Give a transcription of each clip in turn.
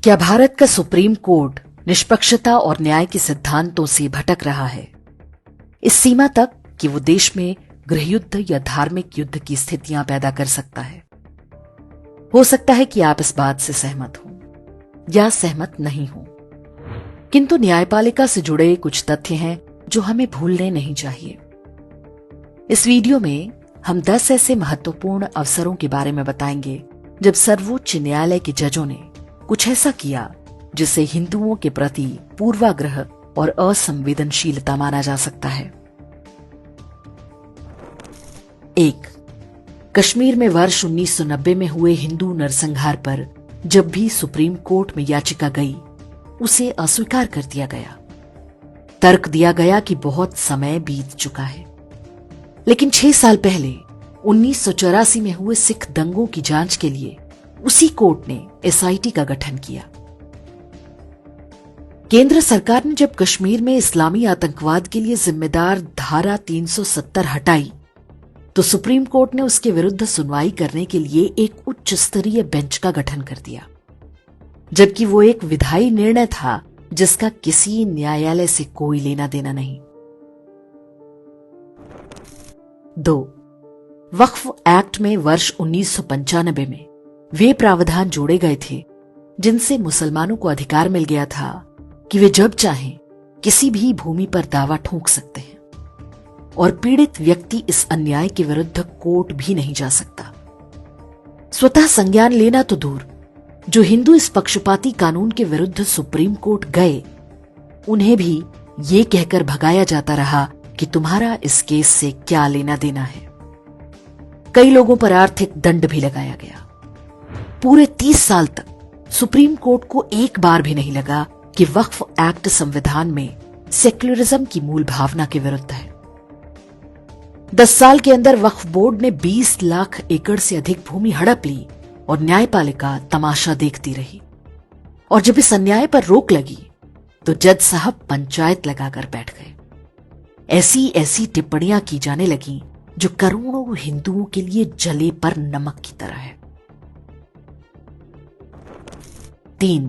क्या भारत का supreme court निष्पक्षता और न्याय के सिद्धांतों से भटक रहा है, इस सीमा तक कि वो देश में गृहयुद्ध या धार्मिक युद्ध की स्थितियां पैदा कर सकता है? हो सकता है कि आप इस बात से सहमत हो या सहमत नहीं हो, किंतु न्यायपालिका से जुड़े कुछ तथ्य हैं जो हमें भूलने नहीं चाहिए। इस वीडियो में हम 10 ऐसे महत्वपूर्ण अवसरों के बारे में बताएंगे जब सर्वोच्च न्यायालय के जजों ने कुछ ऐसा किया जिसे हिंदुओं के प्रति पूर्वाग्रह और असंवेदनशीलता माना जा सकता है। 1. कश्मीर में वर्ष 1990 में हुए हिंदू नरसंहार पर जब भी सुप्रीम कोर्ट में याचिका गई, उसे अस्वीकार कर दिया गया। तर्क दिया गया कि बहुत समय बीत चुका है। लेकिन 6 साल पहले 1984 में हुए सिख दंगों की जांच के लिए उसी कोर्ट ने एसआईटी का गठन किया। केंद्र सरकार ने जब कश्मीर में इस्लामी आतंकवाद के लिए जिम्मेदार धारा 370 हटाई, तो सुप्रीम कोर्ट ने उसके विरुद्ध सुनवाई करने के लिए एक उच्च स्तरीय बेंच का गठन कर दिया, जबकि वो एक विधायी निर्णय था जिसका किसी न्यायालय से कोई लेना देना नहीं। 2. वक्फ एक्ट में वर्ष 1995 में वे प्रावधान जोड़े गए थे जिनसे मुसलमानों को अधिकार मिल गया था कि वे जब चाहें किसी भी भूमि पर दावा ठोक सकते हैं और पीड़ित व्यक्ति इस अन्याय के विरुद्ध कोर्ट भी नहीं जा सकता। स्वतः संज्ञान लेना तो दूर, जो हिंदू इस पक्षपाती कानून के विरुद्ध सुप्रीम कोर्ट गए, उन्हें भी ये कहकर भगाया जाता रहा कि तुम्हारा इस केस से क्या लेना देना है। कई लोगों पर आर्थिक दंड भी लगाया गया। पूरे 30 साल तक सुप्रीम कोर्ट को एक बार भी नहीं लगा कि वक्फ एक्ट संविधान में सेक्युलरिज्म की मूल भावना के विरुद्ध है। 10 साल के अंदर वक्फ बोर्ड ने 20 लाख एकड़ से अधिक भूमि हड़प ली और न्यायपालिका तमाशा देखती रही। और जब इस अन्याय पर रोक लगी तो जज साहब पंचायत लगाकर बैठ गए। ऐसी ऐसी टिप्पणियां की जाने लगी जो करोड़ों हिंदुओं के लिए जले पर नमक की तरह है। 3.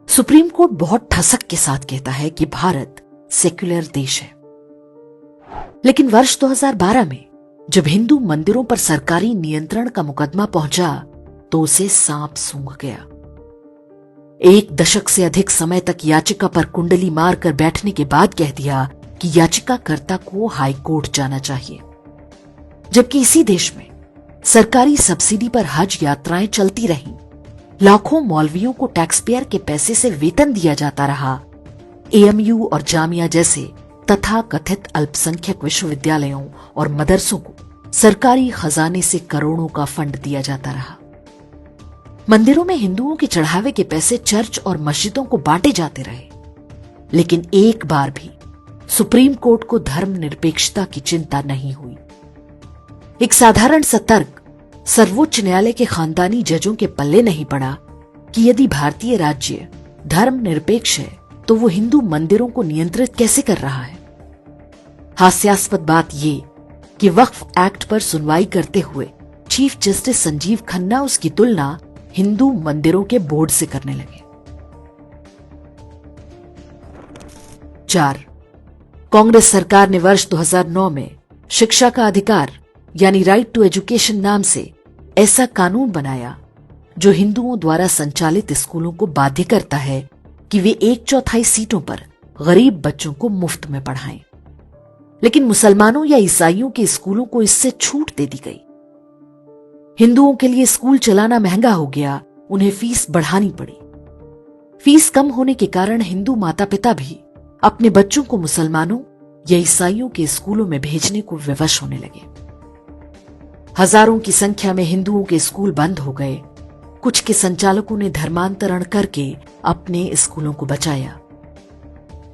सुप्रीम कोर्ट बहुत ठसक के साथ कहता है कि भारत सेक्युलर देश है, लेकिन वर्ष 2012 में जब हिंदू मंदिरों पर सरकारी नियंत्रण का मुकदमा पहुंचा तो उसे सांप सूंघ गया। 1 दशक से अधिक समय तक याचिका पर कुंडली मारकर बैठने के बाद कह दिया कि याचिकाकर्ता को हाई कोर्ट जाना चाहिए, जबकि इसी देश में सरकारी सब्सिडी पर हज यात्राएं चलती रहीं, लाखों मौलवियों को टैक्स पेयर के पैसे से वेतन दिया जाता रहा, एएमयू और जामिया जैसे तथा कथित अल्पसंख्यक विश्वविद्यालयों और मदरसों को सरकारी खजाने से करोड़ों का फंड दिया जाता रहा, मंदिरों में हिंदुओं के चढ़ावे के पैसे चर्च और मस्जिदों को बांटे जाते रहे, लेकिन एक बार भी सुप्रीम कोर्ट को धर्मनिरपेक्षता की चिंता नहीं हुई। एक साधारण सा तर्क सर्वोच्च न्यायालय के खानदानी जजों के पल्ले नहीं पड़ा कि यदि भारतीय राज्य धर्मनिरपेक्ष है तो वो हिंदू मंदिरों को नियंत्रित कैसे कर रहा है। हास्यास्पद बात ये कि वक्फ एक्ट पर सुनवाई करते हुए चीफ जस्टिस संजीव खन्ना उसकी तुलना हिंदू मंदिरों के बोर्ड से करने लगे। 4. कांग्रेस सरकार ने वर्ष 2009 में शिक्षा का अधिकार यानी राइट टू एजुकेशन नाम से ऐसा कानून बनाया जो हिंदुओं द्वारा संचालित स्कूलों को बाध्य करता है कि वे 1/4 सीटों पर गरीब बच्चों को मुफ्त में पढ़ाएं। लेकिन मुसलमानों या ईसाइयों के स्कूलों को इससे छूट दे दी गई। हिंदुओं के लिए स्कूल चलाना महंगा हो गया, उन्हें फीस बढ़ानी पड़ी। फीस कम होने के कारण हिंदू माता पिता भी अपने बच्चों को मुसलमानों या ईसाइयों के स्कूलों में भेजने को विवश होने लगे। हजारों की संख्या में हिंदुओं के स्कूल बंद हो गए। कुछ के संचालकों ने धर्मांतरण करके अपने स्कूलों को बचाया।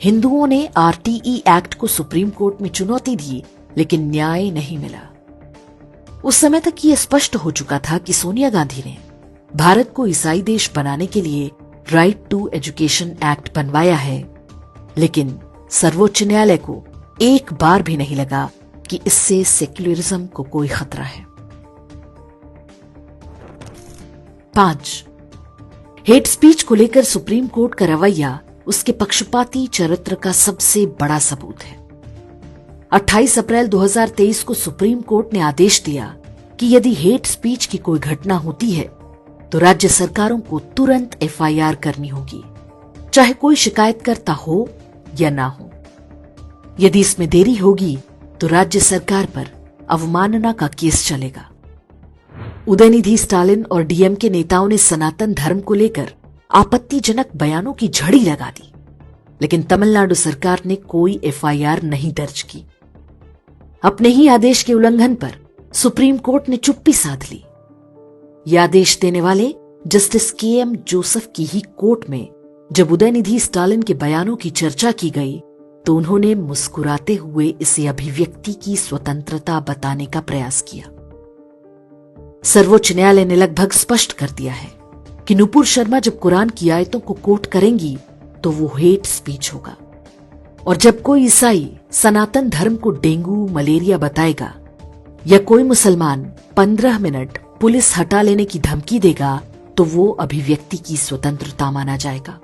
हिंदुओं ने आरटीई एक्ट को सुप्रीम कोर्ट में चुनौती दी, लेकिन न्याय नहीं मिला। उस समय तक ये स्पष्ट हो चुका था कि सोनिया गांधी ने भारत को ईसाई देश बनाने के लिए राइट टू एजुकेशन एक्ट बनवाया है, लेकिन सर्वोच्च न्यायालय को एक बार भी नहीं लगा कि इससे सेक्युलरिज्म को कोई खतरा है। 5. हेट स्पीच को लेकर सुप्रीम कोर्ट का रवैया उसके पक्षपाती चरित्र का सबसे बड़ा सबूत है। 28 अप्रैल 2023 को सुप्रीम कोर्ट ने आदेश दिया कि यदि हेट स्पीच की कोई घटना होती है तो राज्य सरकारों को तुरंत एफआईआर करनी होगी, चाहे कोई शिकायतकर्ता हो या ना हो। यदि इसमें देरी होगी तो राज्य सरकार पर अवमानना का केस चलेगा। उदयनिधि स्टालिन और डीएमके नेताओं ने सनातन धर्म को लेकर आपत्तिजनक बयानों की झड़ी लगा दी, लेकिन तमिलनाडु सरकार ने कोई एफआईआर नहीं दर्ज की। अपने ही आदेश के उल्लंघन पर सुप्रीम कोर्ट ने चुप्पी साध ली। यह आदेश देने वाले जस्टिस केएम जोसेफ की ही कोर्ट में जब उदयनिधि स्टालिन के बयानों की चर्चा की गई तो उन्होंने मुस्कुराते हुए इसे अभिव्यक्ति की स्वतंत्रता बताने का प्रयास किया। सर्वोच्च न्यायालय ने लगभग स्पष्ट कर दिया है कि नुपुर शर्मा जब कुरान की आयतों को कोट करेंगी तो वो हेट स्पीच होगा, और जब कोई ईसाई सनातन धर्म को डेंगू मलेरिया बताएगा या कोई मुसलमान 15 मिनट पुलिस हटा लेने की धमकी देगा तो वो अभिव्यक्ति की स्वतंत्रता माना जाएगा।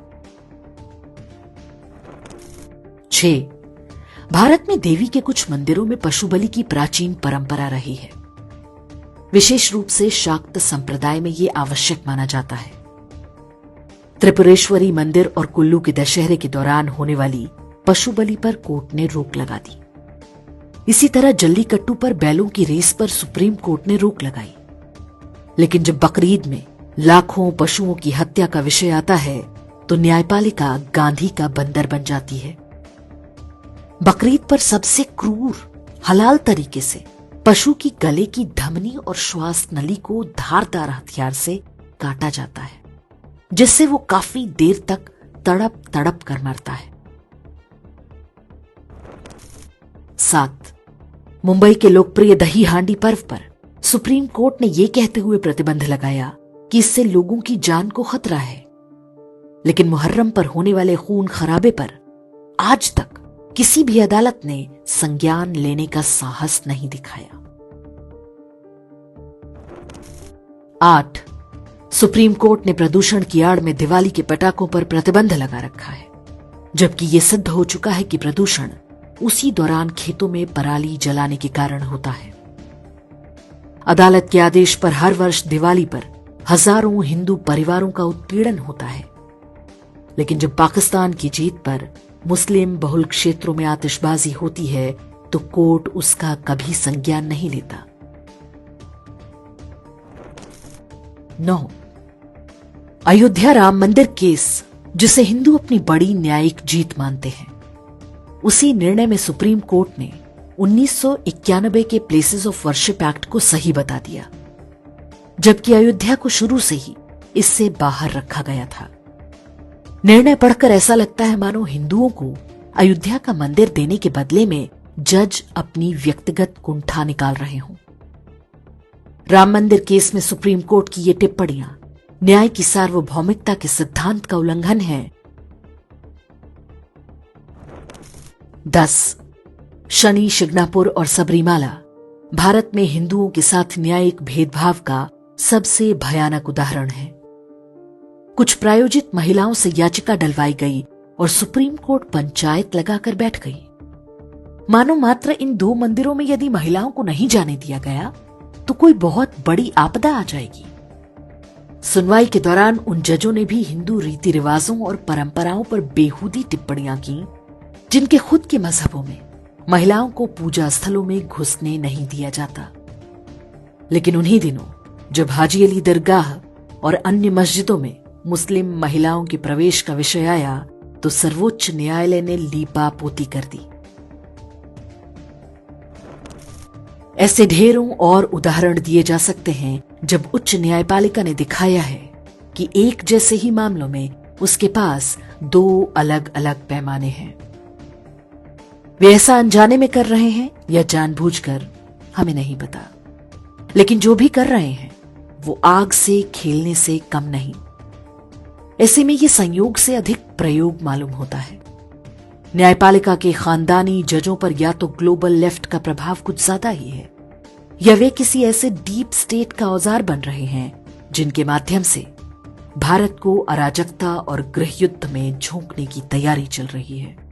6. भारत में देवी के कुछ मंदिरों में पशु बलि की प्राचीन परंपरा रही है। विशेष रूप से शाक्त संप्रदाय में यह आवश्यक माना जाता है। त्रिपुरेश्वरी मंदिर और कुल्लू के दशहरे के दौरान होने वाली पशु बलि पर कोर्ट ने रोक लगा दी। इसी तरह जल्लीकट्टू पर बैलों की रेस पर सुप्रीम कोर्ट ने रोक लगाई। लेकिन जब बकरीद में लाखों पशुओं की हत्या का विषय आता है तो न्यायपालिका गांधी का बंदर बन जाती है। बकरीद पर सबसे क्रूर हलाल तरीके से पशु की गले की धमनी और श्वास नली को धारदार हथियार से काटा जाता है, जिससे वो काफी देर तक तड़प तड़प कर मरता है। 7. मुंबई के लोकप्रिय दही हांडी पर्व पर सुप्रीम कोर्ट ने यह कहते हुए प्रतिबंध लगाया कि इससे लोगों की जान को खतरा है, लेकिन मुहर्रम पर होने वाले खून खराबे पर आज तक किसी भी अदालत ने संज्ञान लेने का साहस नहीं दिखाया। 8. सुप्रीम कोर्ट ने प्रदूषण की आड़ में दिवाली के पटाखों पर प्रतिबंध लगा रखा है, जबकि यह सिद्ध हो चुका है कि प्रदूषण उसी दौरान खेतों में पराली जलाने के कारण होता है। अदालत के आदेश पर हर वर्ष दिवाली पर हजारों हिंदू परिवारों का उत्पीड़न होता है, लेकिन जब पाकिस्तान की जीत पर मुस्लिम बहुल क्षेत्रों में आतिशबाजी होती है तो कोर्ट उसका कभी संज्ञान नहीं लेता। 9. अयोध्या राम मंदिर केस, जिसे हिंदू अपनी बड़ी न्यायिक जीत मानते हैं, उसी निर्णय में सुप्रीम कोर्ट ने 1991 के प्लेसेस ऑफ वर्शिप एक्ट को सही बता दिया, जबकि अयोध्या को शुरू से ही इससे बाहर रखा गया था। निर्णय पढ़कर ऐसा लगता है मानो हिंदुओं को अयोध्या का मंदिर देने के बदले में जज अपनी व्यक्तिगत कुंठा निकाल रहे हों। राम मंदिर केस में सुप्रीम कोर्ट की ये टिप्पणियां न्याय की सार्वभौमिकता के सिद्धांत का उल्लंघन है। 10. शनि शिग्नापुर और सबरीमाला भारत में हिंदुओं के साथ न्यायिक भेदभाव का सबसे भयानक उदाहरण है। कुछ प्रायोजित महिलाओं से याचिका डलवाई गई और सुप्रीम कोर्ट पंचायत लगाकर बैठ गई, मानो मात्र इन 2 मंदिरों में यदि महिलाओं को नहीं जाने दिया गया तो कोई बहुत बड़ी आपदा आ जाएगी। सुनवाई के दौरान उन जजों ने भी हिंदू रीति रिवाजों और परंपराओं पर बेहूदी टिप्पणियां की, जिनके खुद के मजहबों में महिलाओं को पूजा स्थलों में घुसने नहीं दिया जाता। लेकिन उन्हीं दिनों जब हाजी अली दरगाह और अन्य मस्जिदों में मुस्लिम महिलाओं के प्रवेश का विषय आया तो सर्वोच्च न्यायालय ने लीपा पोती कर दी। ऐसे ढेरों और उदाहरण दिए जा सकते हैं जब उच्च न्यायपालिका ने दिखाया है कि एक जैसे ही मामलों में उसके पास 2 अलग अलग पैमाने हैं। वे ऐसा अनजाने में कर रहे हैं या जानबूझकर, हमें नहीं पता, लेकिन जो भी कर रहे हैं वो आग से खेलने से कम नहीं। ऐसे में ये संयोग से अधिक प्रयोग मालूम होता है। न्यायपालिका के खानदानी जजों पर या तो ग्लोबल लेफ्ट का प्रभाव कुछ ज्यादा ही है, या वे किसी ऐसे डीप स्टेट का औजार बन रहे हैं जिनके माध्यम से भारत को अराजकता और गृह युद्ध में झोंकने की तैयारी चल रही है।